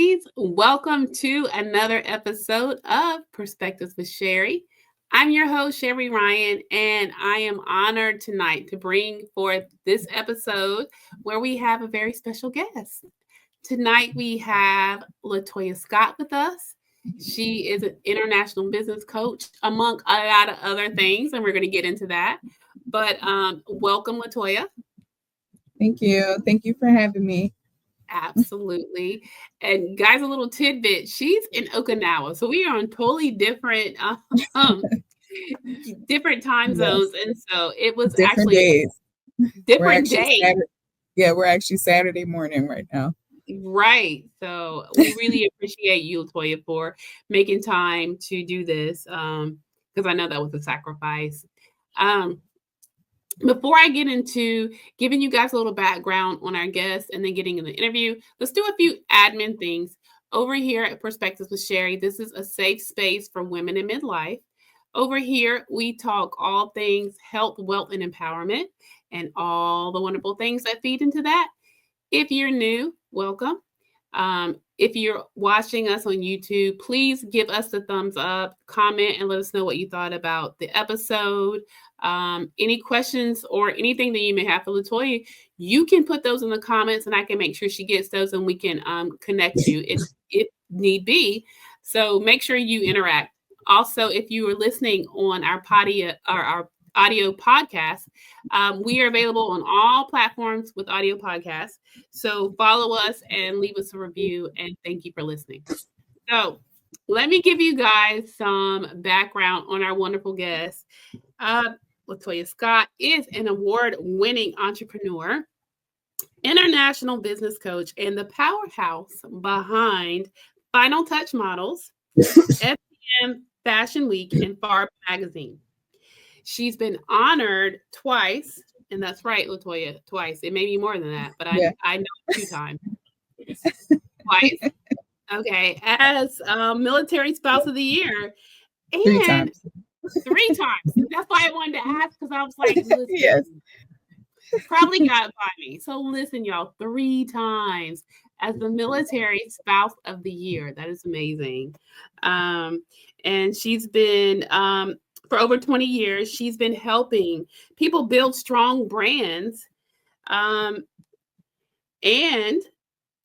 ladies. Welcome to another episode of Perspectives with Sherry. I'm your host, Sherry Ryan, and I am honored tonight to bring forth this episode where we have a very special guest. Tonight we have Latoya Scott with us. She is an international business coach, among a lot of other things, and we're going to get into that. But welcome, Latoya. Thank you. Thank you for having me. Absolutely. And guys, a little tidbit, she's in Okinawa. So we are on totally different different time zones. And so it was Different actually days. different days. We're actually Saturday morning right now. Right. So we really appreciate you, Latoya, for making time to do this. Because I know that was a sacrifice. Before I get into giving you guys a little background on our guests and then getting in the interview, let's do a few admin things. Over here at Perspectives with Sherry, this is a safe space for women in midlife. Over here, we talk all things health, wealth, and empowerment, and all the wonderful things that feed into that. If you're new, welcome. If you're watching us on YouTube, please give us the thumbs up, comment, and let us know what you thought about the episode. Any questions or anything that you may have for Latoya, you can put those in the comments and I can make sure she gets those and we can connect you if need be. So make sure you interact. Also, if you are listening on our audio podcast, we are available on all platforms with audio podcasts. So follow us and leave us a review. And thank you for listening. So let me give you guys some background on our wonderful guest. Latoya Scott is an award-winning entrepreneur, international business coach, and the powerhouse behind Final Touch Models, FTM Fashion Week, and Farb Magazine. She's been honored twice, and that's right, Latoya, twice. It may be more than that, but I know 2 times. Twice. Okay, as Military Spouse of the Year. And 3 times. 3 times. That's why I wanted to ask, because I was like, listen, Yes. Probably got by me. So listen, y'all, 3 times as the Military Spouse of the Year. That is amazing. And she's been, for over 20 years, she's been helping people build strong brands. And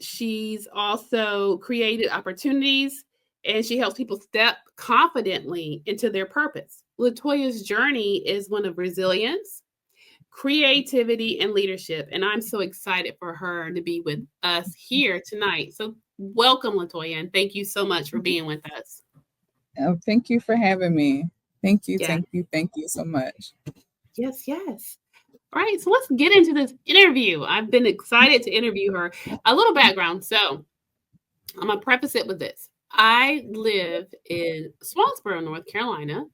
she's also created opportunities, and she helps people step confidently into their purpose. Latoya's journey is one of resilience, creativity, and leadership. And I'm so excited for her to be with us here tonight. So welcome, Latoya, and thank you so much for being with us. Oh, thank you for having me. Thank you. Yeah. Thank you so much. Yes. All right, so let's get into this interview. I've been excited to interview her. A little background. So I'm going to preface it with this. I live in Swansboro, North Carolina.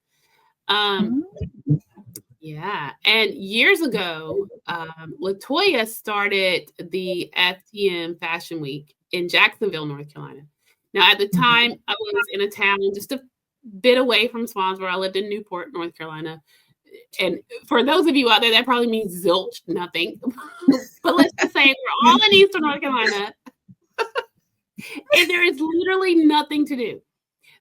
Yeah. And years ago, Latoya started the FTM Fashion Week in Jacksonville, North Carolina. Now, at the time, I was in a town just a bit away from Swansboro. I lived in Newport, North Carolina. And for those of you out there, that probably means zilch, nothing. But let's just say we're all in Eastern North Carolina. And there is literally nothing to do.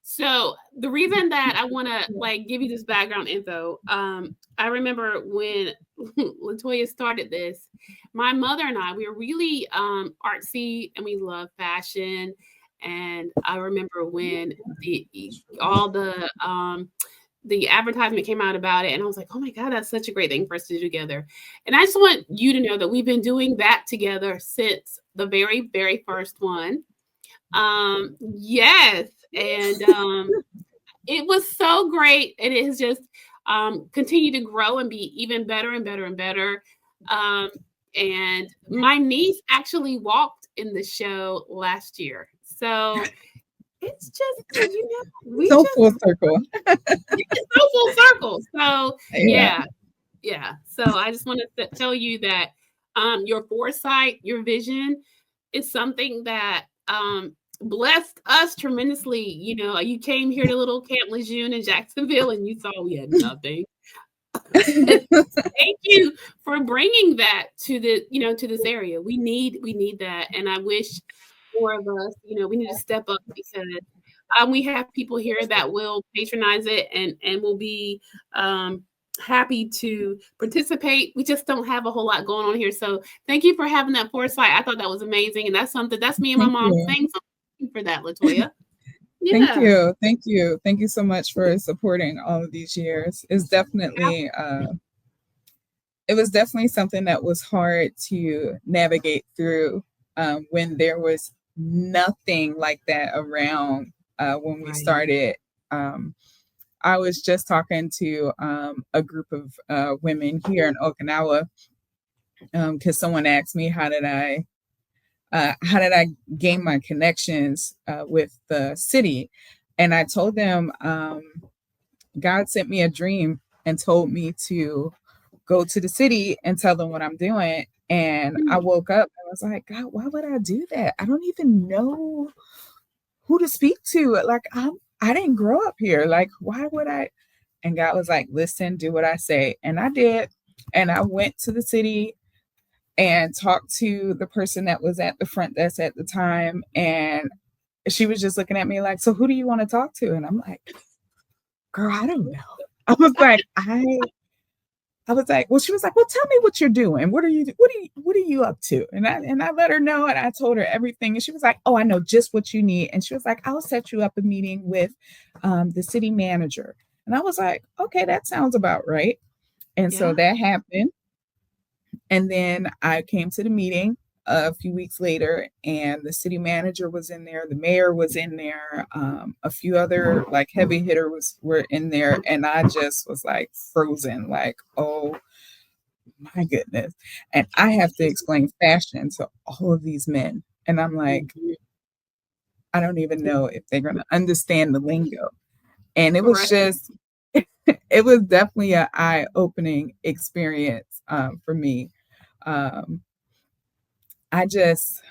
So the reason that I want to give you this background info, I remember when Latoya started this, my mother and I, we were really artsy and we love fashion. And I remember when the advertisement came out about it, and I was like, oh my God, that's such a great thing for us to do together. And I just want you to know that we've been doing that together since the very, very first one. Yes. And it was so great. And it has just continued to grow and be even better and better and better. And my niece actually walked in the show last year. So it's just, so full circle. It's so full circle. So yeah. So I just want to tell you that your foresight, your vision is something that blessed us tremendously. You came here to little Camp Lejeune in Jacksonville and you saw we had nothing. Thank you for bringing that to the, to this area. We need that. And I wish more of us, we need to step up because we have people here that will patronize it and will be happy to participate. We just don't have a whole lot going on here. So thank you for having that foresight. I thought that was amazing. And that's me and my Thank mom you. saying something for that, Latoya. Thank Yeah. you. Thank you. Thank you so much for supporting all of these years. It was definitely something that was hard to navigate through when there was nothing like that around when we Right. started. Um, I was just talking to a group of women here in Okinawa because someone asked me how did I gain my connections with the city, and I told them God sent me a dream and told me to go to the city and tell them what I'm doing. And I Mm. woke up and was like, God, why would I do that? I don't even know who to speak to. Like I didn't grow up here. Like, why would I? And God was like, listen, do what I say. And I did. And I went to the city and talked to the person that was at the front desk at the time. And she was just looking at me like, so who do you want to talk to? And I'm like, girl, I don't know. I was like, I was like, well, she was like, well, tell me what you're doing. What are you up to? And I let her know, and I told her everything. And she was like, oh, I know just what you need. And she was like, I'll set you up a meeting with the city manager. And I was like, okay, that sounds about right. And so Yeah. that happened. And then I came to the meeting a few weeks later, and the city manager was in there, the mayor was in there, a few other like heavy hitters were in there, and I just was like frozen, like, oh my goodness. And I have to explain fashion to all of these men. And I'm like, Mhm. I don't even know if they're going to understand the lingo. And it was Right. just, it was definitely an eye opening experience for me. Um, I just,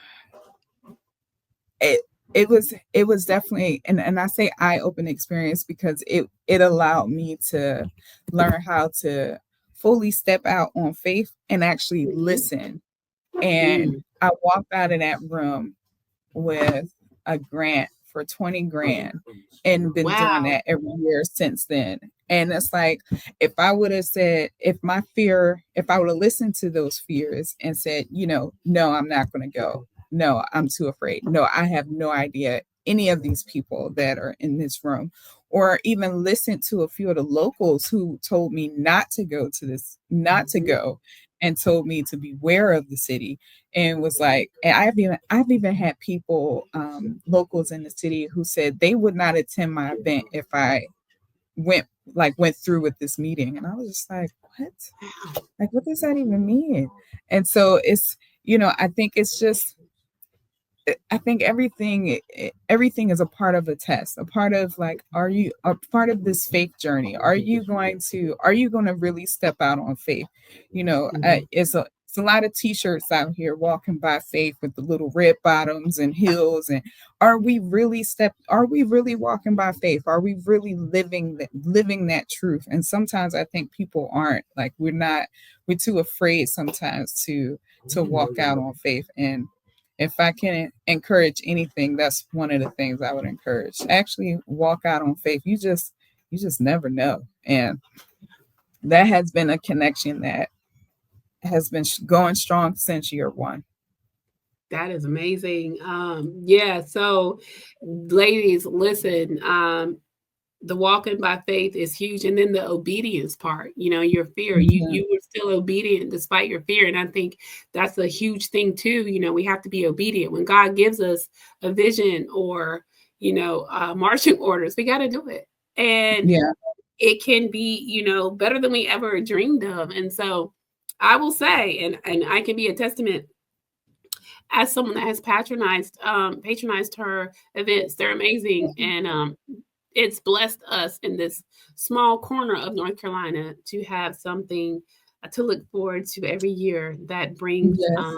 it, it was definitely, and I say eye opening experience because it allowed me to learn how to fully step out on faith and actually Mhm. listen. And Mm. I walked out of that room with a grant for 20 grand and been doing Wow. that every year since then. And it's like, if I would have said, if I would have listened to those fears and said, no, I'm not going to go. No, I'm too afraid. No, I have no idea any of these people that are in this room, or even listened to a few of the locals who told me not to go to this, not to Mhm. go, and told me to beware of the city, and was like, and I've even had people, locals in the city, who said they would not attend my event if I went through with this meeting. And I was just like, what? Wow. Like, what does that even mean? And so it's, I think it's just, I think everything is a part of a test, a part of like, are you a part of this faith journey? Are you going to really step out on faith? Mhm. It's a lot of t-shirts out here, walking by faith, with the little red bottoms and heels. And are we really walking by faith? Are we really living that truth? And sometimes I think people aren't, like, we're too afraid sometimes to walk out on faith. And if I can encourage anything, that's one of the things I would encourage. Actually, walk out on faith. You just never know. And that has been a connection that has been going strong since year one. That is amazing. Yeah. So, ladies, listen. The walking by faith is huge, and then the obedience part. Your fear. You Mhm. you were still obedient despite your fear, and I think that's a huge thing too. We have to be obedient when God gives us a vision or marching orders. We got to do it, and Yeah. it can be better than we ever dreamed of. And so, I will say, and I can be a testament as someone that has patronized her events. They're amazing, and it's blessed us in this small corner of North Carolina to have something to look forward to every year that brings Yes.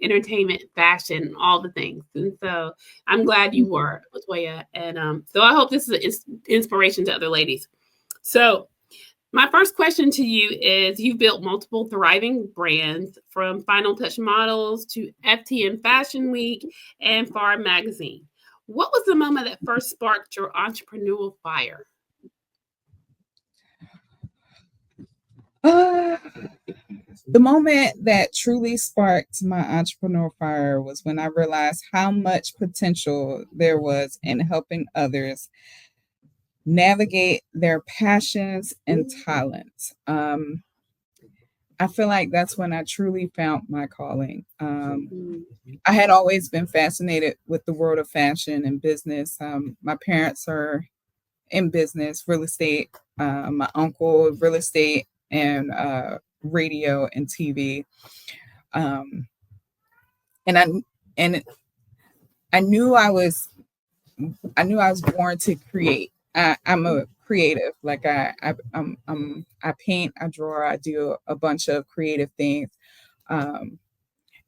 entertainment, fashion, all the things. And so I'm glad you were, Latoya, and so I hope this is an inspiration to other ladies. So My first question to you is, you've built multiple thriving brands, from Final Touch Models to FTM Fashion Week and Farm Magazine. What was the moment that first sparked your entrepreneurial fire? Uh, the moment that truly sparked my entrepreneurial fire was when I realized how much potential there was in helping others navigate their passions and talents. I feel like that's when I truly found my calling. Mm, I had always been fascinated with the world of fashion and business. My parents are in business, real estate. My uncle, real estate and radio and TV. Um, and and I knew I was born to create. I'm a creative. Like I paint, I draw, I do a bunch of creative things. Um,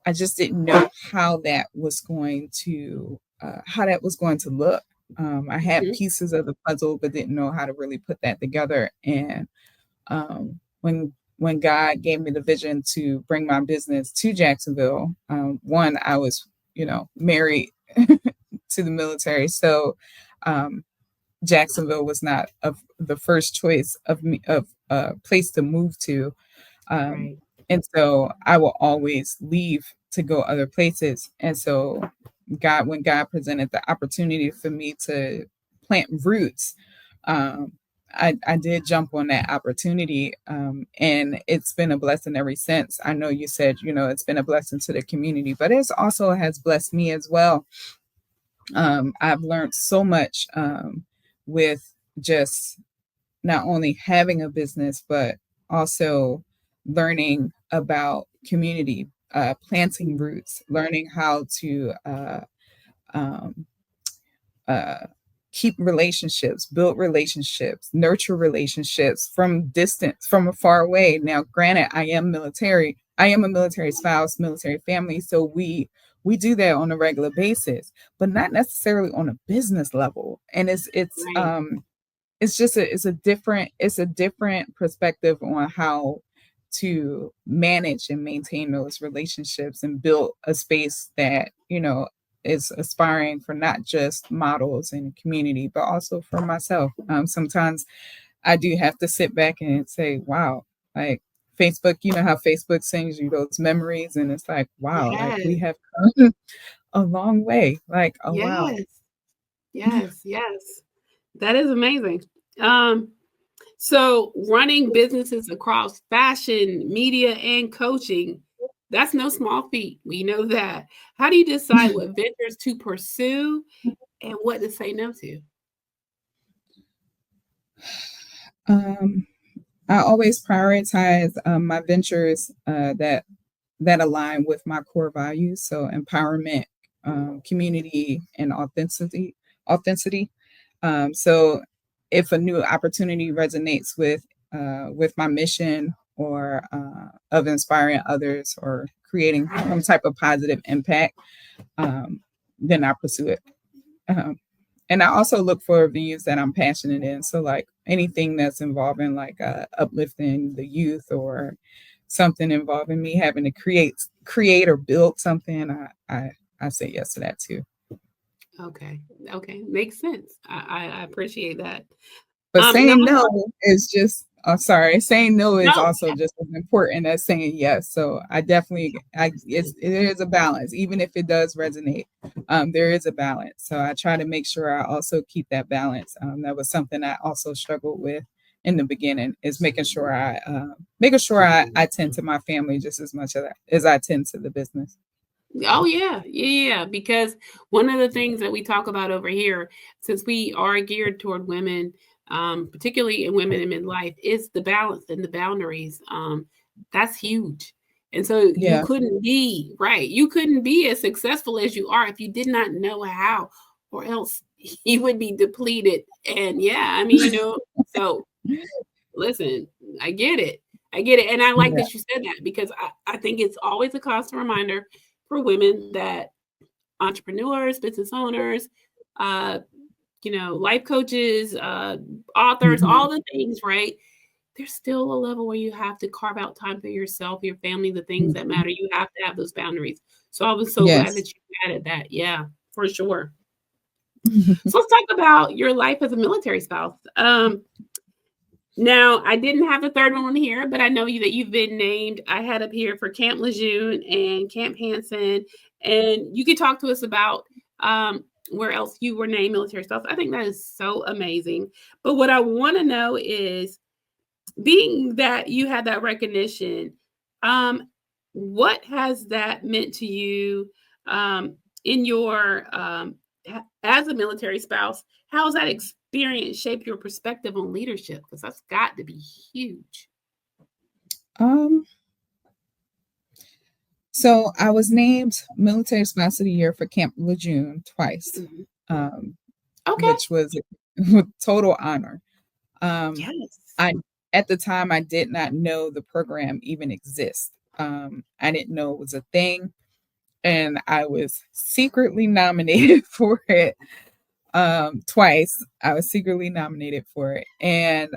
I just didn't know how that was going to look. I had mhm, pieces of the puzzle, but didn't know how to really put that together. And when God gave me the vision to bring my business to Jacksonville, one, I was married to the military, so um, Jacksonville was not of the first choice of me of a place to move to. Um, right. and so I will always leave to go other places. And so when God presented the opportunity for me to plant roots, um, I did jump on that opportunity. And it's been a blessing ever since. I know you said, it's been a blessing to the community, but it also has blessed me as well. I've learned so much with just not only having a business, but also learning about community, planting roots, learning how to um, uh, keep relationships, build relationships, nurture relationships from distance, from afar away. Now, granted, I am military. I am a military spouse, military family, so we do that on a regular basis, but not necessarily on a business level. And Right. it's just it's a different perspective on how to manage and maintain those relationships and build a space that is aspiring for not just models and community but also for myself. Sometimes I do have to sit back and say, wow, like Facebook, you know how Facebook sends you those memories, and it's like, wow, like we Yes. have come a long way, like, oh wow. Yes. Yes. Yes. That is amazing. Um, so running businesses across fashion, media, and coaching, that's no small feat. We know that. How do you decide what ventures to pursue and what to say no to? um I always prioritize my ventures that align with my core values, so empowerment, community, and authenticity. So if a new opportunity resonates with my mission or of inspiring others or creating some type of positive impact, um, then I pursue it. Um, and I also look for venues that I'm passionate in. So like anything that's involving like uplifting the youth or something involving me having to create or build something, I say yes to that too. Okay. Okay. Makes sense. I appreciate that. But Now saying no is just sorry, saying no is no, also just as important as saying yes. So I definitely it is a balance, even if it does resonate. There is a balance. So I try to make sure I also keep that balance. That was something I also struggled with in the beginning, is making sure I tend to my family just as much as I tend to the business. oh yeah, yeah, because one of the things that we talk about over here, since we are geared toward women, particularly in women in midlife, is the balance and the boundaries. That's huge. And so you Yeah. couldn't be right. You couldn't be as successful as you are if you did not know how, or else you would be depleted. And yeah, I mean, so listen, I get it. I get it. And I like Yeah. that you said that, because I think it's always a constant reminder for women that entrepreneurs, business owners, uh, life coaches, authors, Mhm. all the things, right? there's still a level where you have to carve out time for yourself, your family, the things that matter. You have to have those boundaries. So I was so glad Yes. that you added that. Yeah, for sure. So let's talk about your life as a military spouse. Now, I didn't have the third one on here, but I know that you've been named. I had up here for Camp Lejeune and Camp Hansen, and you could talk to us about where else you were named military spouse. I think that is so amazing. But what I want to know is, being that you had that recognition, um, what has that meant to you in your as a military spouse? How has that experience shaped your perspective on leadership? Because that's got to be huge. Um, so I was named Military Spouse of the Year for Camp Lejeune twice, Mhm. um, Okay. which was a total honor. Um, Yes. I At the time I did not know the program even exists. I didn't know it was a thing, and I was secretly nominated for it twice. I was secretly nominated for it, and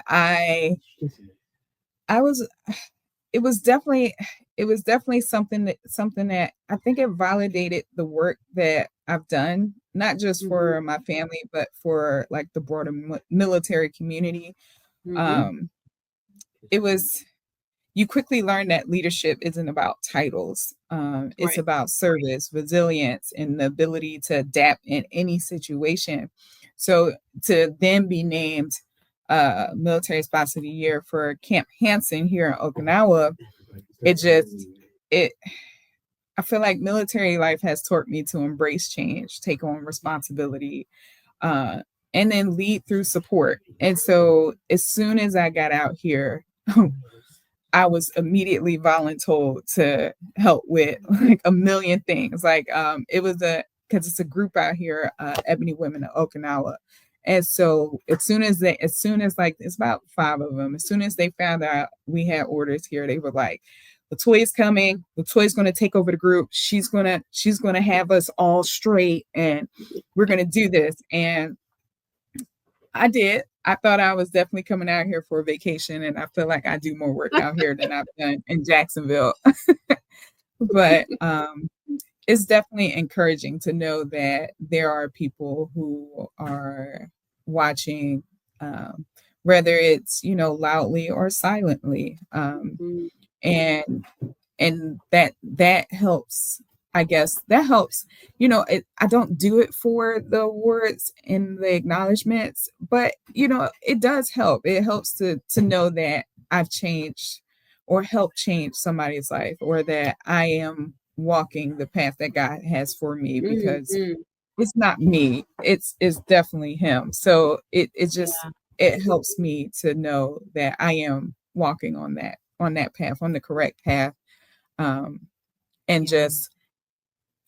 I was it was definitely something that I think it validated the work that I've done, not just Mhm. for my family, but for like the broader military community. Mhm. Um, it was You quickly learn that leadership isn't about titles. It's Right. about service, resilience, and the ability to adapt in any situation. So to then be named Military Spouse of the Year for Camp Hansen here in Okinawa, it just it I feel like military life has taught me to embrace change, take on responsibility, uh, and then lead through support. And so as soon as I got out here, I was immediately voluntold to help with like a million things. It was because it's a group out here, Ebony Women of Okinawa. And so as soon as like it's about five of them, as soon as they found out we had orders here, they were like, Latoya's coming. Latoya's gonna take over the group. She's gonna have us all straight and we're gonna do this. And I did. I thought I was definitely coming out here for a vacation, and I feel like I do more work out here than I've done in Jacksonville. But it's definitely encouraging to know that there are people who are watching, um, whether it's loudly or silently, Mhm. and that helps. I guess that helps. I don't do it for the awards and the acknowledgments, but it does help. It helps to know that I've changed or helped change somebody's life, or that I am walking the path that God has for me, because Mhm. it's not me. It's definitely him. So Yeah. it helps me to know that I am walking on that path, on the correct path. Um, and Yeah. just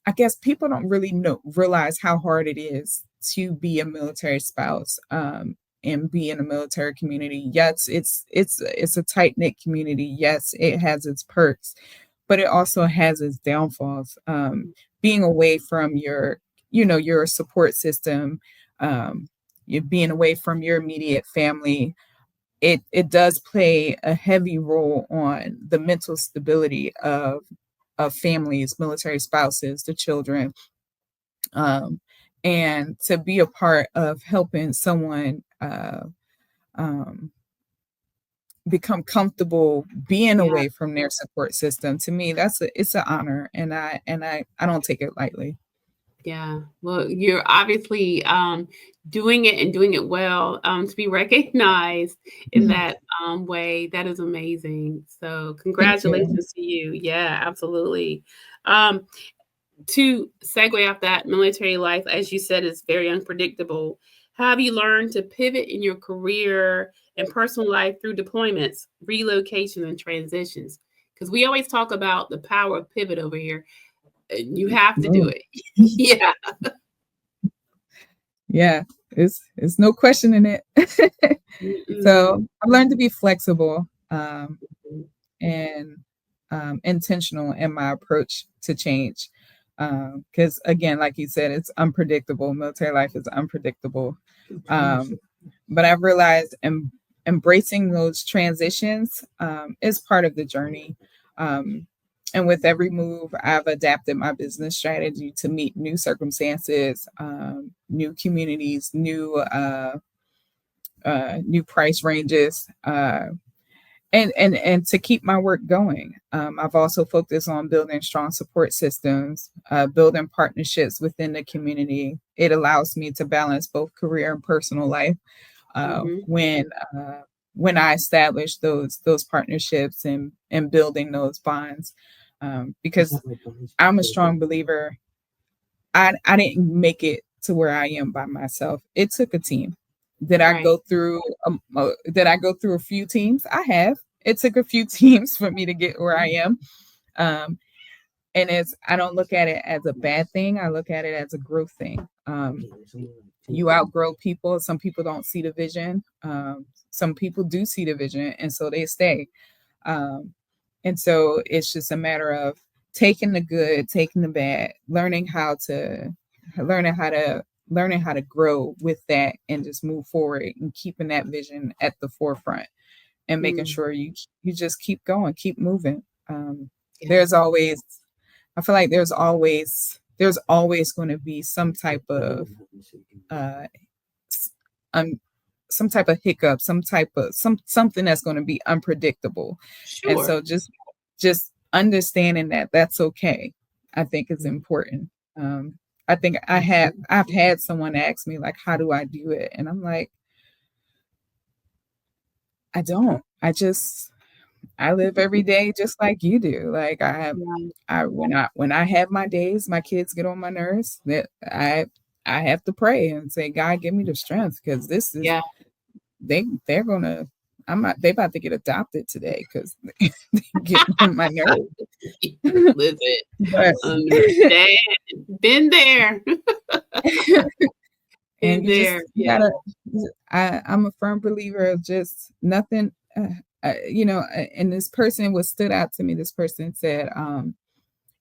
I guess people don't really realize how hard it is to be a military spouse, and be in a military community. Yes, it's a tight knit community. Yes, it has its perks, but it also has its downfalls. Being away from your support system, you being away from your immediate family, it does play a heavy role on the mental stability of families, military spouses, the children, um, and to be a part of helping someone um, become comfortable being Yeah. away from their support system. To me, it's an honor, and I don't take it lightly. Yeah. Well, you're obviously doing it and doing it well, to be recognized in that way. That is amazing. So, Thank you. congratulations to you. Yeah, absolutely. Um, to segue off that, military life, as you said, is very unpredictable. How have you learned to pivot in your career and personal life through deployments, relocations, and transitions? Because we always talk about the power of pivot over here. You have to do Oh, it. Yeah. yeah, it's no question in it. So Mm-mm. I've learned to be flexible, Mhm. and intentional in my approach to change. Because again, like you said, it's unpredictable. Military life is unpredictable. Um, But I've realized embracing those transitions is part of the journey. Um, and with every move, I've adapted my business strategy to meet new circumstances, new communities, new price ranges, and to keep my work going. I've also focused on building strong support systems, building partnerships within the community. It allows me to balance both career and personal life uh, Hmm. when uh, when I establish those partnerships and building those bonds. Because I'm a strong believer. I didn't make it to where I am by myself. It took a team. Right. Did I go through a few teams? I have. It took a few teams for me to get where I am. Um, and I don't look at it as a bad thing. I look at it as a growth thing. You outgrow people. Some people don't see the vision. Some people do see the vision, and so they stay. Um, and so it's just a matter of taking the good, taking the bad, learning how to learning how to grow with that and just move forward and keeping that vision at the forefront and making Mm. sure you just keep going, keep moving. Yeah. There's always I feel like there's always going to be uh um some type of hiccup, something that's going to be unpredictable. And Sure. so just understanding that that's okay, I think is important. I think I've had someone ask me like, how do I do it? And I'm like, I don't. I live every day just like you do. Like Yeah. when I have my days, my kids get on my nerves. That I have to pray and say, God, give me the strength because this is Yeah. they're gonna they about to get adopted today because they getting on my nerves. Listen, But understand. Been there. and Been there. you Yeah. gotta I'm a firm believer of just nothing and this person what stood out to me, this person said,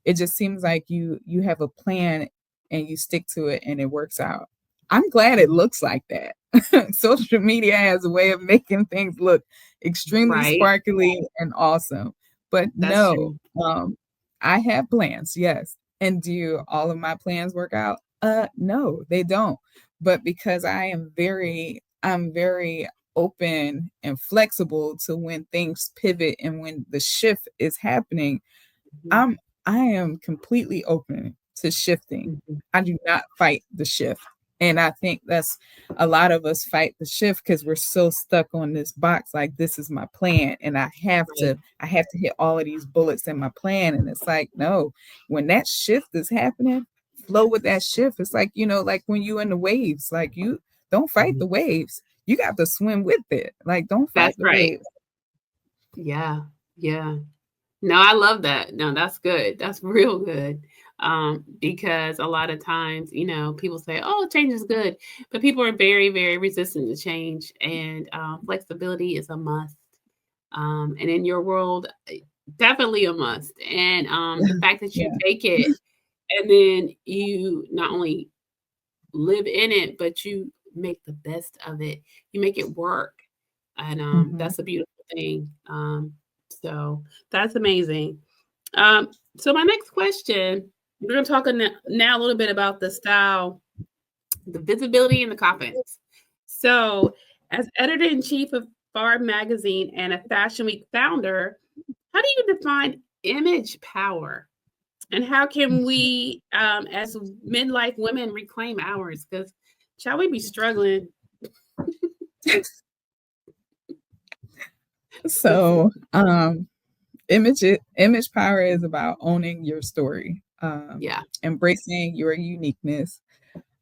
it just seems like you have a plan and you stick to it and it works out. I'm glad it looks like that. Social media has a way of making things look extremely Right. sparkly and awesome. But That's no, true. I have plans, yes. And do all of my plans work out? No, they don't. But because I'm very open and flexible to when things pivot and when the shift is happening, Mhm. I'm I am completely open to shifting. Mhm. I do not fight the shift. And I think that's a lot of us fight the shift because we're so stuck on this box, like this is my plan. And Right. I have to hit all of these bullets in my plan. And it's like, no, when that shift is happening, flow with that shift. It's like, like when you in the waves, like you don't fight the waves. You got to swim with it. Like don't fight That's the right. waves. Yeah. Yeah. No, I love that. No, that's good. That's real good. Because a lot of times, people say, "Oh, change is good," but people are very, very resistant to change, and flexibility is a must. And in your world, definitely a must. And the fact that you Yeah. take it and then you not only live in it, but you make the best of it. You make it work, and Mhm. that's a beautiful thing. So that's amazing. So my next question, we're going to talk now a little bit about the style, the visibility, and the confidence. So, as editor in chief of Far Magazine and a Fashion Week founder, how do you define image power? And how can we, as midlife women, reclaim ours? Because shall we be struggling? So, image power is about owning your story, Yeah. embracing your uniqueness.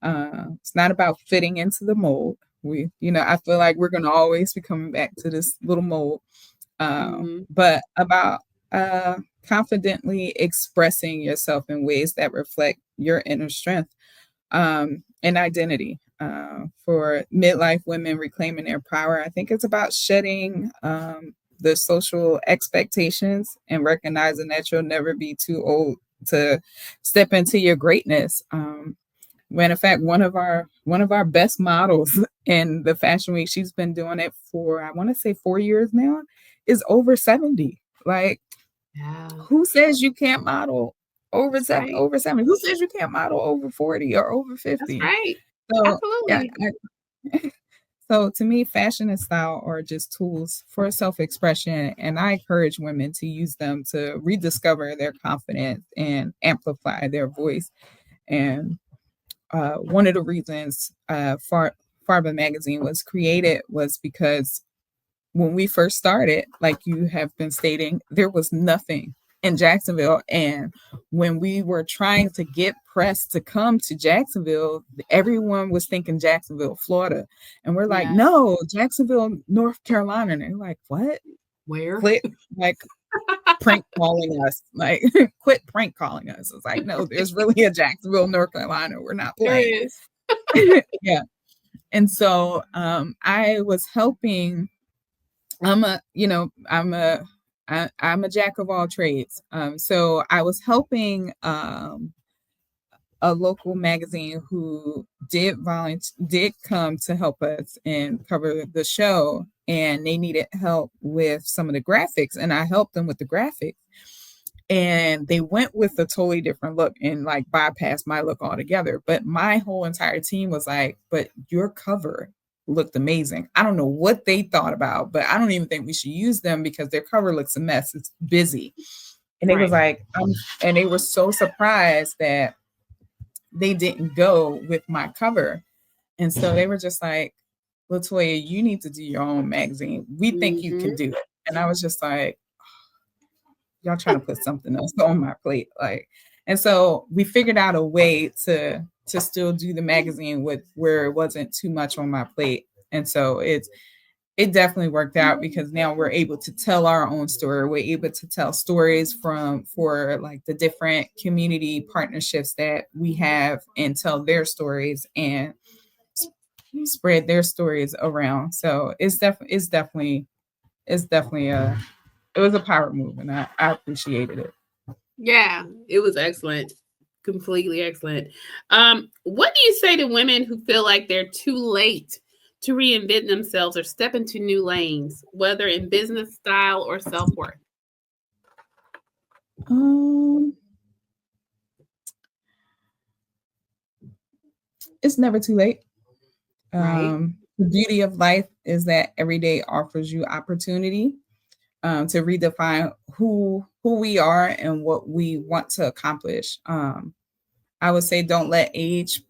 It's not about fitting into the mold. I feel like we're going to always be coming back to this little mold, Hmm. but about uh, confidently expressing yourself in ways that reflect your inner strength and identity. For midlife women reclaiming their power, I think it's about shedding the social expectations and recognizing that you'll never be too old to step into your greatness. Matter of fact, one of our best models in the Fashion Week, she's been doing it for, I want to say, 4 years now, is over 70. Like, Yeah, who says you can't model over that's seven right. over 70? Who says you can't model over 40 or over That's 50? right. So yeah, Absolutely. so to me, fashion and style are just tools for self-expression, and I encourage women to use them to rediscover their confidence and amplify their voice. And one of the reasons Farba magazine was created was because when we first started, like you have been stating, there was nothing in Jacksonville. And when we were trying to get press to come to Jacksonville, everyone was thinking Jacksonville, Florida. And we're like, Yeah. no, Jacksonville, North Carolina. And they're like, what? Where? Quit like prank calling us. Like, quit prank calling us. It's like, no, there's really a Jacksonville, North Carolina. We're not There playing. is. Yeah. And so I was helping. I'm a, you know, I'm a jack of all trades. So I was helping a local magazine who did come to help us and cover the show, and they needed help with some of the graphics, and I helped them with the graphics. And they went with a totally different look and like bypassed my look altogether. But my whole entire team was like, but your cover looked amazing. I don't know what they thought about, but I don't even think we should use them because their cover looks a mess. It's busy. And they was Right. like, and they were so surprised that they didn't go with my cover. And so they were just like, Latoya, you need to do your own magazine. We think you can Mhm. do it. And I was just like, y'all trying to put something else on my plate. Like, and so we figured out a way to still do the magazine with where it wasn't too much on my plate. And so it definitely worked out because now we're able to tell our own story. We're able to tell stories for like the different community partnerships that we have and tell their stories and spread their stories around. So it's definitely it was a power move, and I appreciated it. Yeah, it was excellent. Completely excellent. What do you say to women who feel like they're too late to reinvent themselves or step into new lanes, whether in business style or self-worth? Um, it's never too late. Right? The beauty of life is that every day offers you opportunity to redefine who we are and what we want to accomplish. I would say don't let age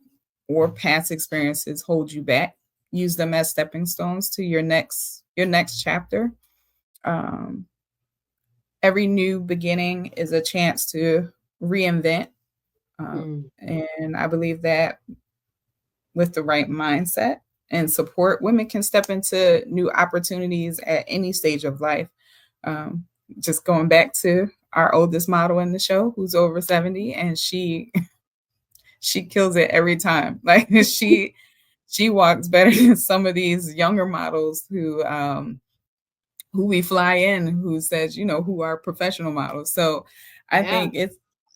or past experiences hold you back. Use them as stepping stones to your next chapter. Um, every new beginning is a chance to reinvent, Mm, and I believe that with the right mindset and support, women can step into new opportunities at any stage of life. Um, just going back to our oldest model in the show, who's over 70, and she kills it every time. Like she walks better than some of these younger models who we fly in, who says, who are professional models. So I yeah, think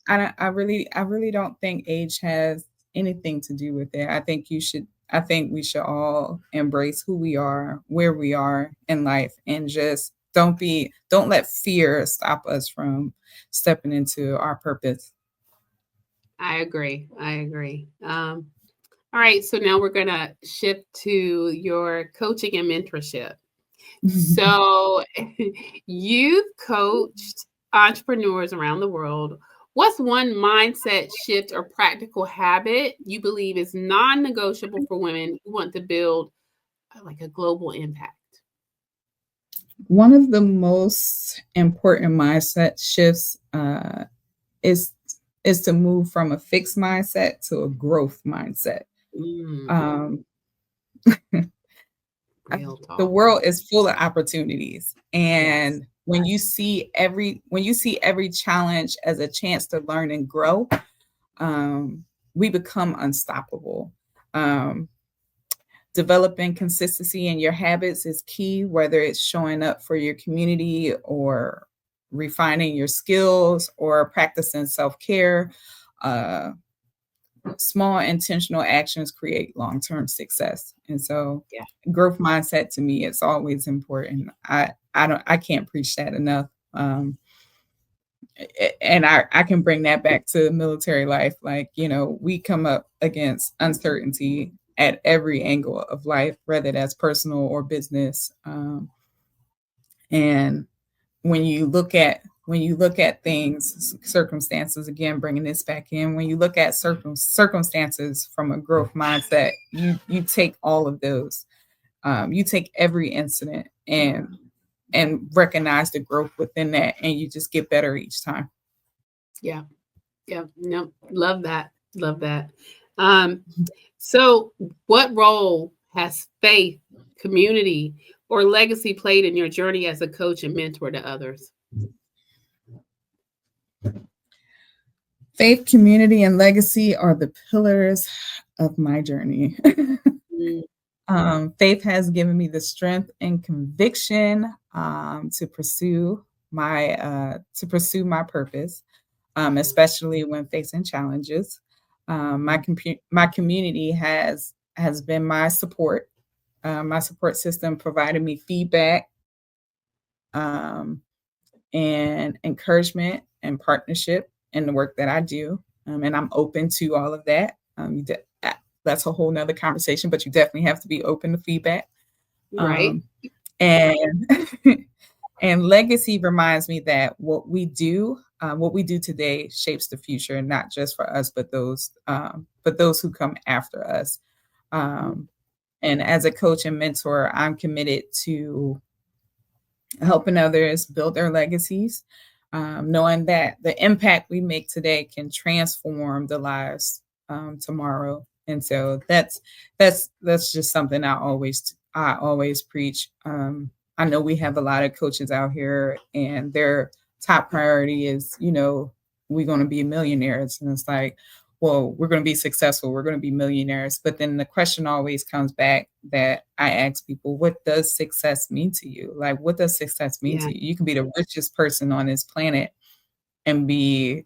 I really don't think age has anything to do with it. I think we should all embrace who we are, where we are in life, and just don't let fear stop us from stepping into our purpose. I agree. I agree. All right, so now we're gonna shift to your coaching and mentorship. So you've coached entrepreneurs around the world. What's one mindset shift or practical habit you believe is non-negotiable for women who want to build like a global impact? One of the most important mindset shifts is is to move from a fixed mindset to a growth mindset. Mm, Um, real the talk. world is full of opportunities, Yes. and when you see every challenge as a chance to learn and grow, um, we become unstoppable. Um, developing consistency in your habits is key, whether it's showing up for your community or refining your skills or practicing self-care. Uh, small intentional actions create long-term success. And so Yeah. growth mindset to me, it's always important. I can't preach that enough. And I can bring that back to military life. Like, we come up against uncertainty at every angle of life, whether that's personal or business. And when you look at things, circumstances, again, bringing this back in, when you look at circumstances from a growth mindset, you take all of those, you take every incident and recognize the growth within that, and you just get better each time. Yeah. Yeah. No, love that. Love that. So what role has faith, community, or legacy played in your journey as a coach and mentor to others? Faith, community, and legacy are the pillars of my journey. Faith has given me the strength and conviction to pursue my purpose, especially when facing challenges. My community has been my support. My support system provided me feedback, and encouragement and partnership in the work that I do. And I'm open to all of that. That's a whole nother conversation, but you definitely have to be open to feedback. Right. And and legacy reminds me that what we do today shapes the future, not just for us, but those who come after us. And as a coach and mentor, I'm committed to helping others build their legacies, knowing that the impact we make today can transform the lives tomorrow. And so that's just something I always preach. I know we have a lot of coaches out here, and their top priority is, we're going to be millionaires, and it's like, well, we're going to be successful, we're going to be millionaires. But then the question always comes back that I ask people, what does success mean to you? Like, what does success mean to you? You can be the richest person on this planet and be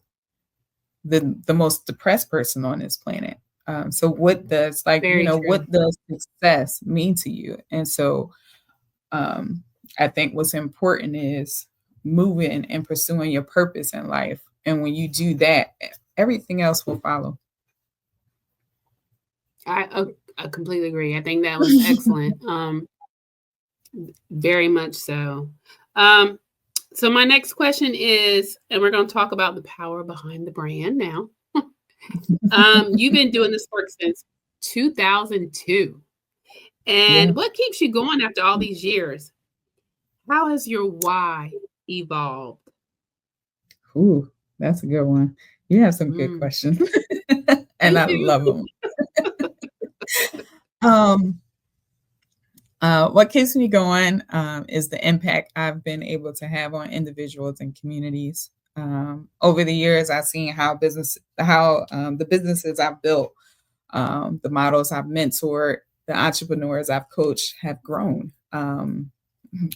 the most depressed person on this planet. So what does what does success mean to you? And so I think what's important is moving and pursuing your purpose in life. And when you do that, everything else will follow. I completely agree. I think that was excellent. Very much so. So my next question is, and we're going to talk about the power behind the brand now. You've been doing this work since 2002. And what keeps you going after all these years? How has your why evolved? Ooh, that's a good one. You have some good questions. And I love them. What keeps me going is the impact I've been able to have on individuals and communities. Over the years, I've seen how the businesses I've built, the models I've mentored, the entrepreneurs I've coached have grown.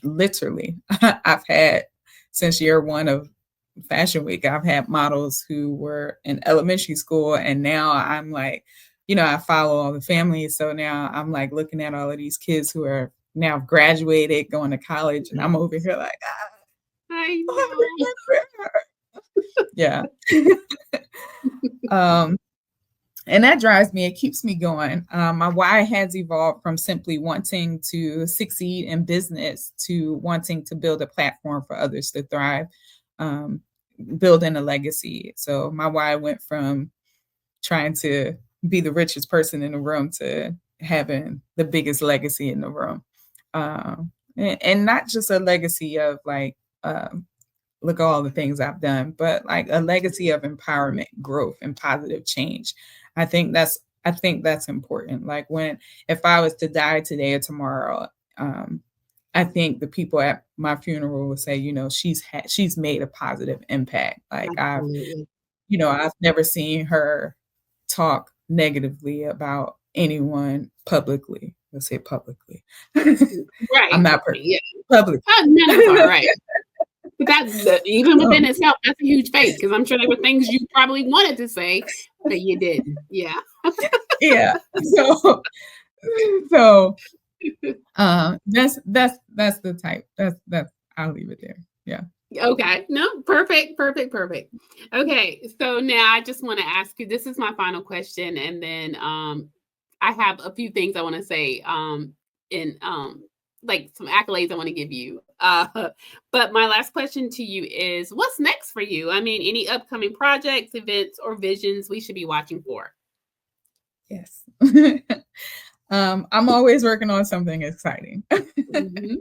Literally, I've had, since year one of Fashion Week, I've had models who were in elementary school, and now I'm like, I follow all the families. So now I'm like looking at all of these kids who are now graduated, going to college, and I'm over here like, I know. Yeah. And that drives me. It keeps me going. My why has evolved from simply wanting to succeed in business to wanting to build a platform for others to thrive, building a legacy. So my why went from trying to be the richest person in the room to having the biggest legacy in the room. And not just a legacy of like, look at all the things I've done, but like a legacy of empowerment, growth, and positive change. I think that's important. Like if I was to die today or tomorrow, I think the people at my funeral would say, she's made a positive impact. Like Absolutely. I've never seen her talk negatively about anyone publicly. Let's say publicly. Right. I'm not publicly. None of us are, right. Even So, within itself, that's a huge fake because I'm sure there were things you probably wanted to say, but you didn't. Yeah. yeah. So so that's the type. That's I'll leave it there. Yeah. Okay. No, perfect, perfect, perfect. Okay. So now I just want to ask you, this is my final question, and then I have a few things I want to say in like some accolades I want to give you. But my last question to you is what's next for you? I mean, any upcoming projects, events, or visions we should be watching for? Yes. I'm always working on something exciting. Mhm.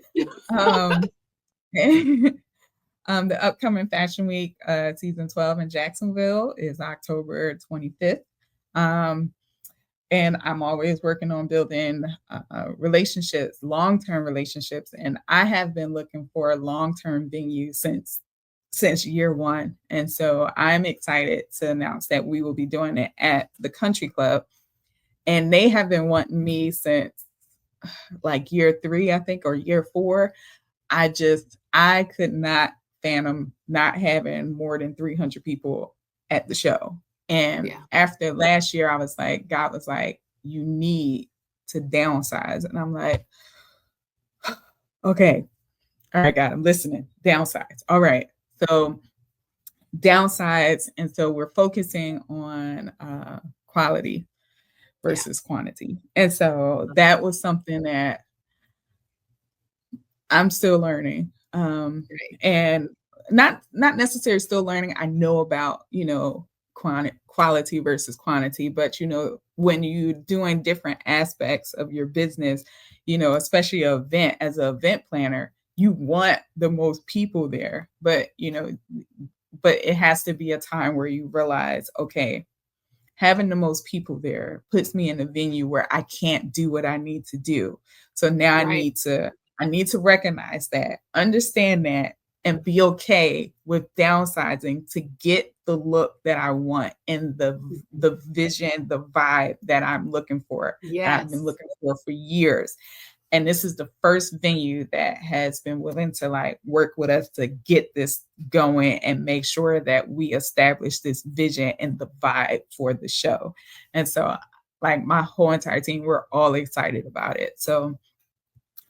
um, the upcoming Fashion Week, season 12 in Jacksonville is October 25th. Um, and I'm always working on building relationships, long-term relationships. And I have been looking for a long-term venue since year one. And so I'm excited to announce that we will be doing it at the Country Club. And they have been wanting me since like year three, I think, or year four. I could not fathom not having more than 300 people at the show. And Yeah. after last year, I was like, God was like, you need to downsize. And I'm like, okay, all right, God, I'm listening. Downsize. All right. So downsides. And so we're focusing on quality Yeah. versus quantity. And so that was something that I'm still learning. Right. And not necessarily still learning. I know about, quality versus quantity, but when you're doing different aspects of your business, especially an event as an event planner, you want the most people there. But it has to be a time where you realize, okay, having the most people there puts me in a venue where I can't do what I need to do. So now Right. I need to recognize that, understand that, and be okay with downsizing to get the look that I want and the vision, the vibe that I'm looking for, that I've been Yes. looking for years. And this is the first venue that has been willing to like work with us to get this going and make sure that we establish this vision and the vibe for the show. And so like my whole entire team, we're all excited about it. So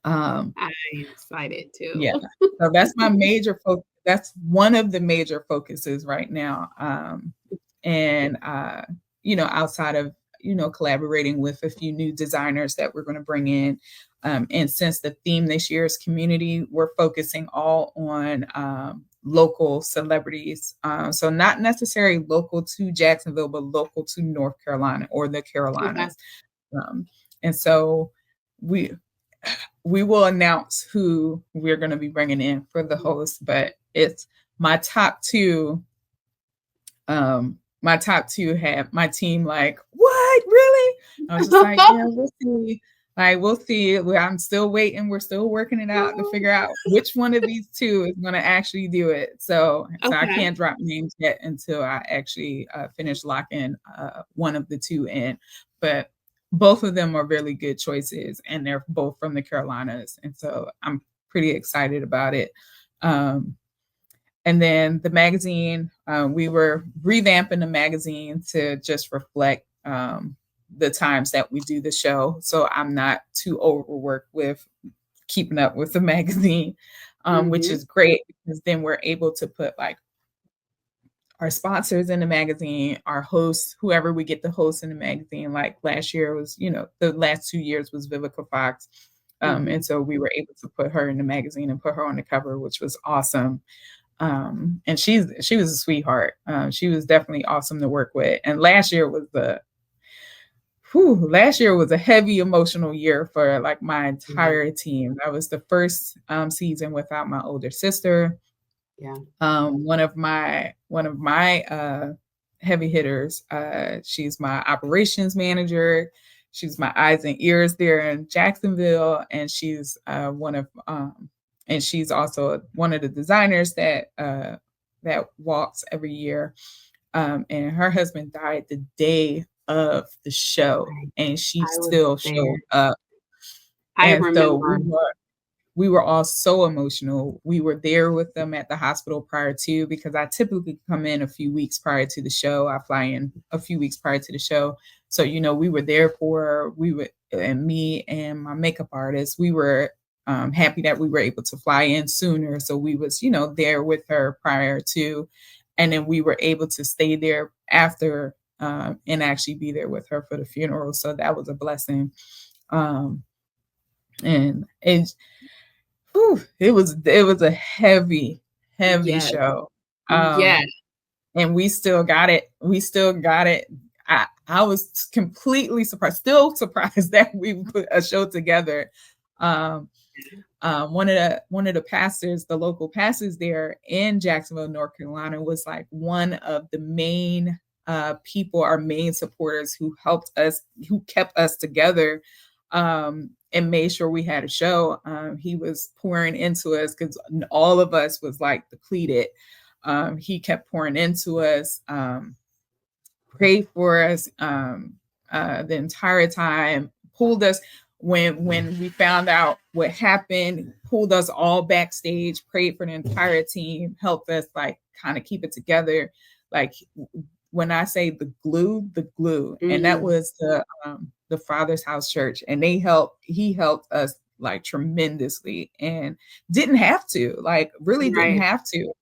um I am excited too. yeah. So that's my major focus. That's one of the major focuses right now. And outside of collaborating with a few new designers that we're going to bring in. And since the theme this year is community, we're focusing all on local celebrities. So not necessarily local to Jacksonville, but local to North Carolina or the Okay. Carolinas. Um, and so we we will announce who we're going to be bringing in for the host, but it's my top two. My top two have my team like, what, really? I was just like, yeah, we'll see. Like, we'll see. I'm still waiting. We're still working it out to figure out which one of these two is going to actually do it. So I Okay. can't drop names yet until I actually finish locking one of the two in. But both of them are really good choices, and they're both from the Carolinas, and so I'm pretty excited about it. And then the magazine, we were revamping the magazine to just reflect the times that we do the show. So I'm not too overworked with keeping up with the magazine, which Mhm. is great because then we're able to put like our sponsors in the magazine, our hosts, whoever we get the host in the magazine. Like last year was, the last 2 years was Vivica Fox. And Mhm. so we were able to put her in the magazine and put her on the cover, which was awesome. And she was a sweetheart. She was definitely awesome to work with. And last year was a heavy emotional year for like my Yeah. entire team. That was the first season without my older sister. Yeah. One of my heavy hitters. She's my operations manager. She's my eyes and ears there in Jacksonville, and she's also one of the designers that walks every year. And her husband died the day of the show, Right. and she I was still there. showed up. I And so we remember. were. we were all so emotional. We were there with them at the hospital prior to, because I typically come in a few weeks prior to the show. I fly in a few weeks prior to the show. So, we were there for her. And me and my makeup artist, we were happy that we were able to fly in sooner. So we was, there with her prior to, and then we were able to stay there after, and actually be there with her for the funeral. So that was a blessing. Um, and it was a heavy Yes. show. Yes. And we still got it. I was completely surprised, still surprised that we put a show together. One of the pastors, the local pastors there in Jacksonville, North Carolina, was like one of the main people, our main supporters, who kept us together, and made sure we had a show. He was pouring into us because all of us was like depleted. He kept pouring into us, prayed for us the entire time, pulled us when we found out what happened, pulled us all backstage, prayed for the entire team, helped us like kind of keep it together. Like when I say the glue, and that was the Father's House Church, and he helped us like tremendously, and didn't have to, like really didn't Right. have to.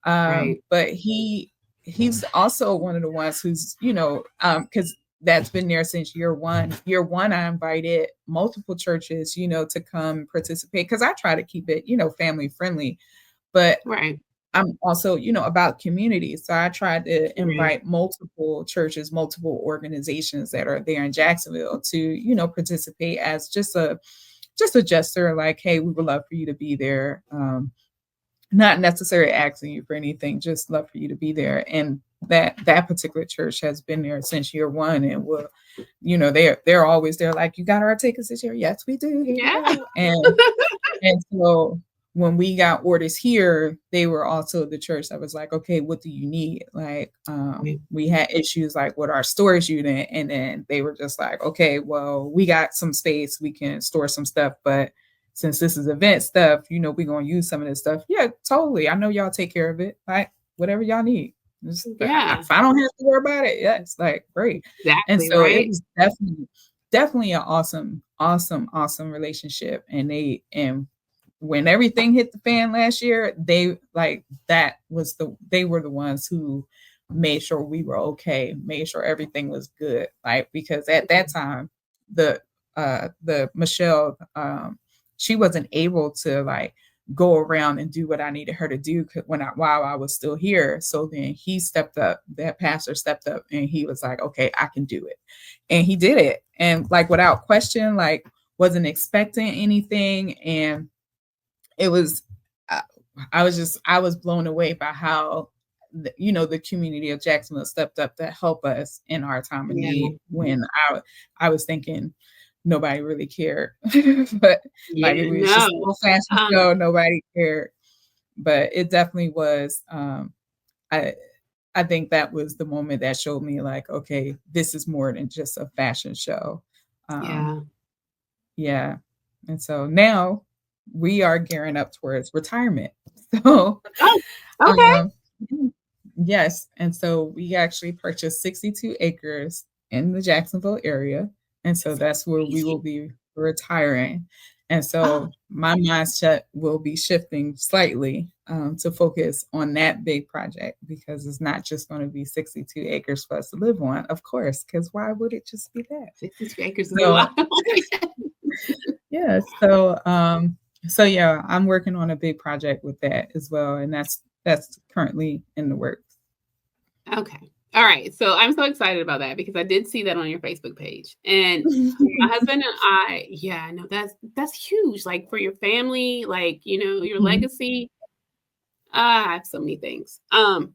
Right. But he's also one of the ones who's, because that's been there since year one. Year one, I invited multiple churches, to come participate, because I try to keep it, family friendly. But Right. I'm also, about community. So I tried to Right. invite multiple churches, multiple organizations that are there in Jacksonville to, participate as just a gesture, like, hey, we would love for you to be there. Not necessarily asking you for anything, just love for you to be there. And that particular church has been there since year one, and will, they're always there. Like, you got our tickets this year? Yes, we do. Here Yeah. you go. And so when we got orders here, they were also the church that was like, okay, what do you need? Like, we had issues like with our storage unit, and then they were just like, okay, well, we got some space, we can store some stuff, but since this is event stuff, we're going to use some of this stuff. Yeah, totally. I know y'all take care of it. Like, whatever y'all need. Yeah. If I don't have to worry about it, yeah, it's like great. And Exactly. so it Right. was definitely an awesome relationship. And when everything hit the fan last year, they were the ones who made sure we were okay, made sure everything was good. Like, because at that time, the Michelle, she wasn't able to like go around and do what I needed her to do while I was still here. So then that pastor stepped up, and he was like, okay, I can do it. And he did it. And like without question, like wasn't expecting anything. And it was, I was blown away by how, the community of Jacksonville stepped up to help us in our time of Yeah. need, when I was thinking nobody really cared. But like, Yeah. it was just a No. little fashion show, nobody cared. But it definitely was, I I think that was the moment that showed me like, okay, this is more than just a fashion show. Um, Yeah. yeah. And so now we are gearing up towards retirement. So, Oh, okay. um, yes. And so we actually purchased 62 acres in the Jacksonville area. And so that's where we will Crazy. be retiring. And Oh, so my mindset will be shifting slightly, to focus on that big project, because it's not just going to be 62 acres for us to live on, of course, because why would it just be that? 62 acres is a So lot. yeah, so yeah, I'm working on a big project with that as well, and that's currently in the works. Okay. All right. So I'm so excited about that because I did see that on your Facebook page. And my husband and I, yeah, I know that's huge. Like for your family, like, your Mhm. legacy. I have so many things. I'm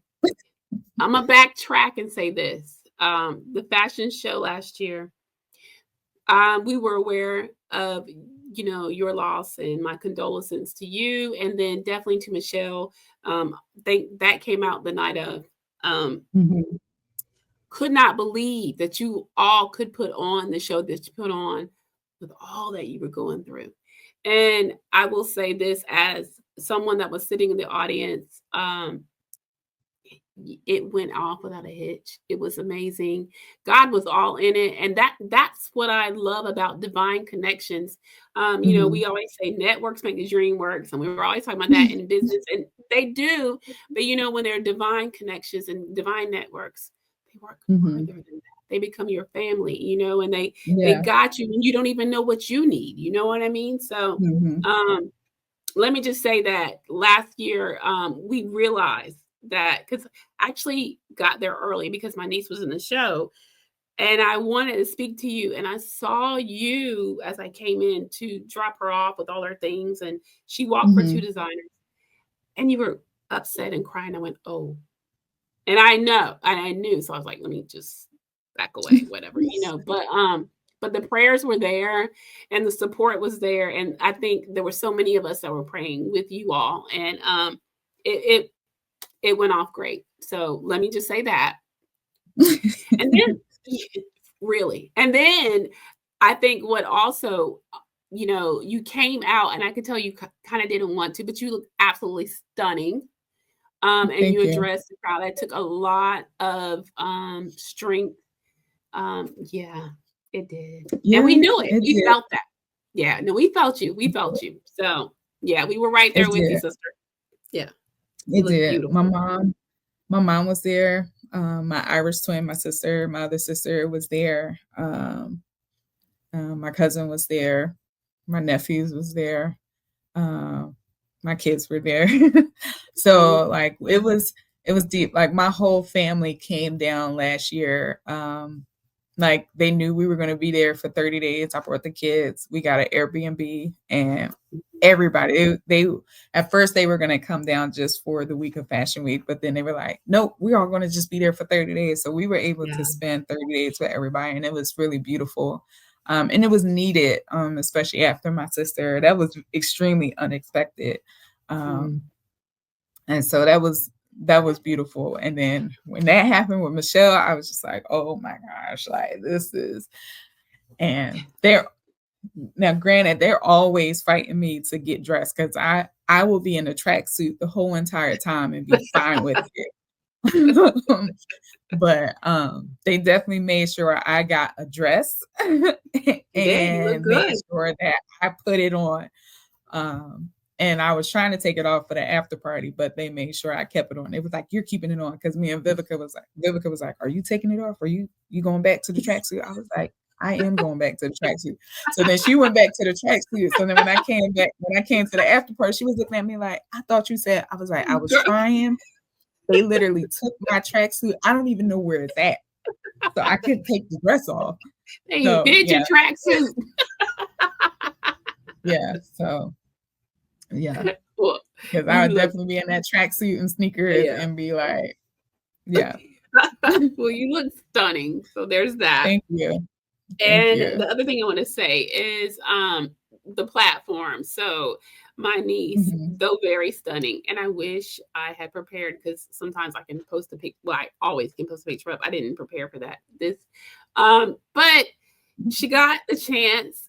gonna backtrack and say this. The fashion show last year, we were aware of, your loss, and my condolences to you, and then definitely to Michelle. Think that came out the night of. Um, Mhm. could not believe that you all could put on the show that you put on with all that you were going through. And I will say this as someone that was sitting in the audience, it went off without a hitch. It was amazing. God was all in it, and that's what I love about divine connections. Mhm. We always say networks make the dream work, and we were always talking about that in business, and they do. But when there are divine connections and divine networks, they work Mhm. farther than that. They become your family, and they Yeah. got you, and you don't even know what you need. You know what I mean? So, Mhm. um, let me just say that last year, we realized that because I actually got there early because my niece was in the show and I wanted to speak to you. And I saw you as I came in to drop her off with all her things. And she walked for two Mhm. designers and you were upset and crying. I went, oh, and I know, and I knew. So I was like, let me just back away, whatever, but the prayers were there and the support was there. And I think there were so many of us that were praying with you all. And it it went off great. So let me just say that. And then really. And then I think what also, you came out and I could tell you kind of didn't want to, but you look absolutely stunning. And you Thank you. addressed the crowd. That took a lot of strength. Yeah, it did. And we Yeah, knew it. it We did. felt that. Yeah, no, we felt you. We felt you. So yeah, we were right It there with you, did. sister. Yeah, you It look did. beautiful. My mom was there. My Irish twin, my sister, my other sister was there. My cousin was there. My nephews was there. Um, my kids were there. Mhm. So like it was deep. Like my whole family came down last year. Like they knew we were gonna be there for 30 days. I brought the kids. We got an Airbnb and everybody they at first they were gonna come down just for the week of Fashion Week, but then they were like, nope, we're all gonna just be there for 30 days. So we were able to Yeah. spend 30 days with everybody and it was really beautiful. And it was needed, especially after my sister. That was extremely unexpected. Mm. Um, and so that was beautiful. And then when that happened with Michelle, I was just like, oh my gosh, like this is and they're now granted, they're always fighting me to get dressed because I will be in a tracksuit the whole entire time and be fine with it. But they definitely made sure I got a dress You did. You look and made good. sure that I put it on. Um, and I was trying to take it off for the after party, but they made sure I kept it on. It was like, "You're keeping it on," because me and Vivica was like, "Are you taking it off? Are you going back to the tracksuit?" I was like, "I am going back to the tracksuit." So then she went back to the tracksuit. So then when I came to the after party, she was looking at me like, "I thought you said." I was like, "I was Girl, trying." They literally took my tracksuit. I don't even know where it's at, so I couldn't take the dress off. they So hid your yeah, tracksuit. yeah. So yeah. Well, 'Cause I you would look, definitely be in that tracksuit and sneakers yeah. and be like, yeah. Well, you look stunning. So there's that. Thank you. Thank And you. the other thing I want to say is the platform. So my niece, Mhm. though very stunning, and I wish I had prepared because sometimes I can post a pic. Well, I always can post a picture up. I didn't prepare for that. But she got the chance.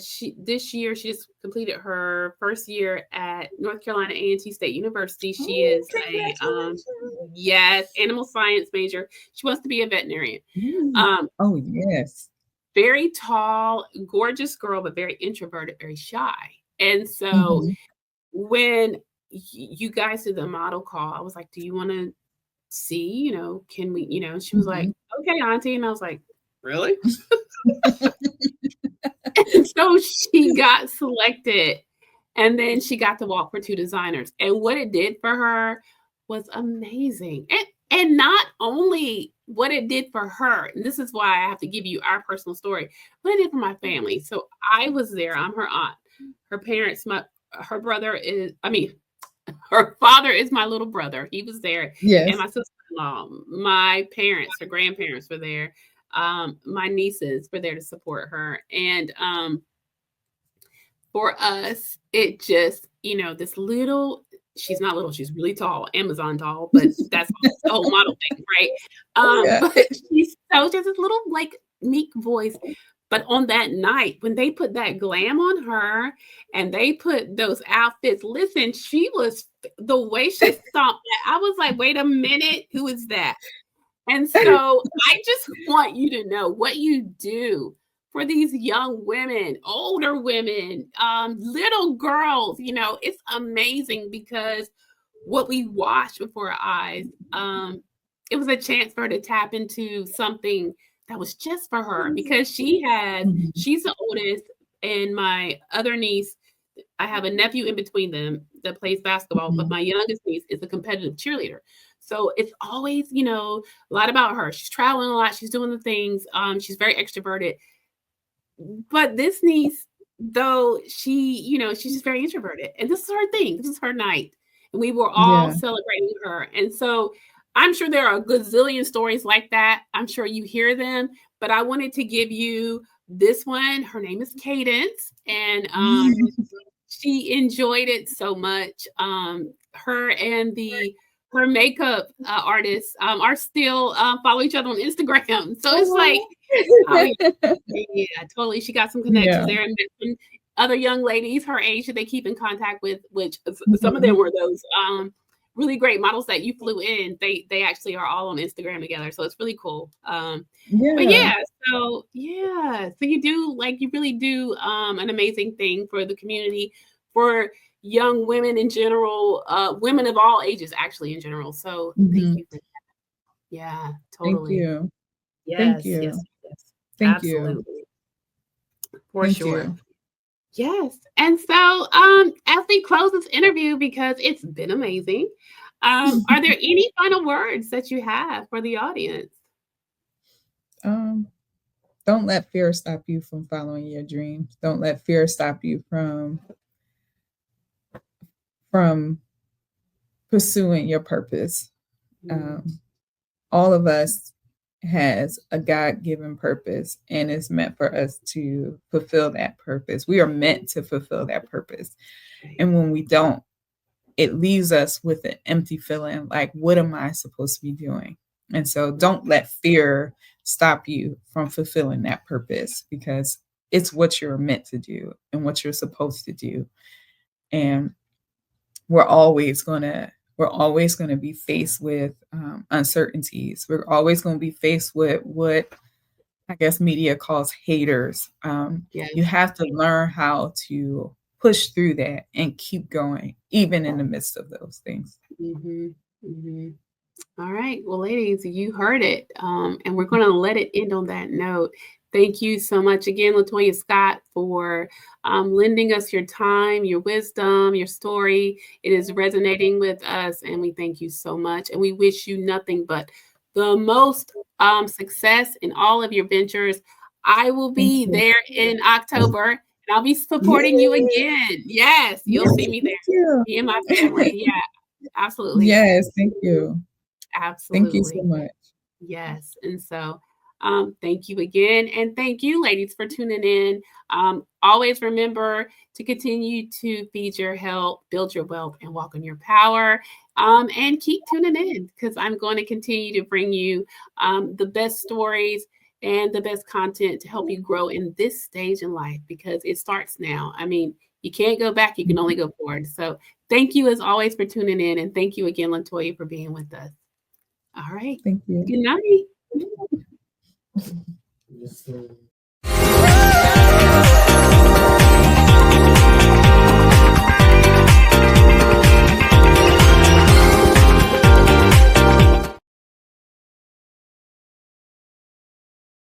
She This year she just completed her first year at North Carolina A&T State University. She Oh, is a congratulations. yes, animal science major. She wants to be a veterinarian. Mm. Um, Oh, yes. Very tall, gorgeous girl, but very introverted, very shy. And so Mhm. when you guys did the model call, I was like, "Do you want to see? Can we?" She was like, Mhm. "Okay, Auntie," and I was like, "Really?" And so she got selected, and then she got to walk for two designers. And what it did for her was amazing. And not only what it did for her, and this is why I have to give you our personal story, what it did for my family. So I was there. I'm her aunt. Her parents, her brother is, I mean, her father is my little brother. He was there, and Yes. my sister-in-law, my parents, her grandparents were there. My nieces were there to support her, and for us, it just, this little, she's not little, she's really tall, Amazon tall, but that's the whole model thing, right? Yeah. But she's so just this little like meek voice, But on that night, when they put that glam on her and they put those outfits, listen, she was the way she stomped that. I was like, wait a minute, who is that? And so I just want you to know what you do for these young women, older women, little girls. It's amazing because what we watched before our eyes, it was a chance for her to tap into something that was just for her because she's the oldest, and my other niece, I have a nephew in between them that plays basketball, but my youngest niece is a competitive cheerleader. So it's always, a lot about her. She's traveling a lot. She's doing the things. She's very extroverted. But this niece, though, she's just very introverted. And this is her thing. This is her night. And we were all celebrating her. And so I'm sure there are a gazillion stories like that. I'm sure you hear them. But I wanted to give you this one. Her name is Cadence. And she enjoyed it so much. Her and her makeup artists are still follow each other on Instagram. So it's like, oh, yeah, totally. She got some connections there, and some other young ladies her age that they keep in contact with, which some of them were those really great models that you flew in. They actually are all on Instagram together. So it's really cool. But so you really do an amazing thing for the community, for young women in general, women of all ages, actually, in general. So thank you for that. Yeah, totally. Thank you. Yes, Thank you. yes. Thank Absolutely. you. For sure. Yes. And so as we close this interview, because it's been amazing, are there any final words that you have for the audience? Don't let fear stop you from following your dreams. Don't let fear stop you from pursuing your purpose. All of us has a God-given purpose, and it's meant for us to fulfill that purpose. We are meant to fulfill that purpose. And when we don't, it leaves us with an empty feeling like, what am I supposed to be doing? And so don't let fear stop you from fulfilling that purpose, because it's what you're meant to do and what you're supposed to do. And we're always going to be faced with uncertainties. We're always going to be faced with what I guess media calls haters. You have to learn how to push through that and keep going, even in the midst of those things. All right. Well, ladies, you heard it. And we're going to let it end on that note. Thank you so much again, Latoya Scott, for lending us your time, your wisdom, your story. It is resonating with us, and we thank you so much. And we wish you nothing but the most success in all of your ventures. I will be there in October, and I'll be supporting you again. Yes, you'll see me there. Me and my family. Yeah, absolutely. Yes, thank you. Absolutely. Thank you so much. Yes. And so thank you again. And thank you, ladies, for tuning in. Always remember to continue to feed your health, build your wealth, and walk in your power. And keep tuning in, because I'm going to continue to bring you the best stories and the best content to help you grow in this stage in life, because it starts now. I mean, you can't go back. You can only go forward. So thank you, as always, for tuning in. And thank you again, Latoya, for being with us. All right. Thank you. Good night.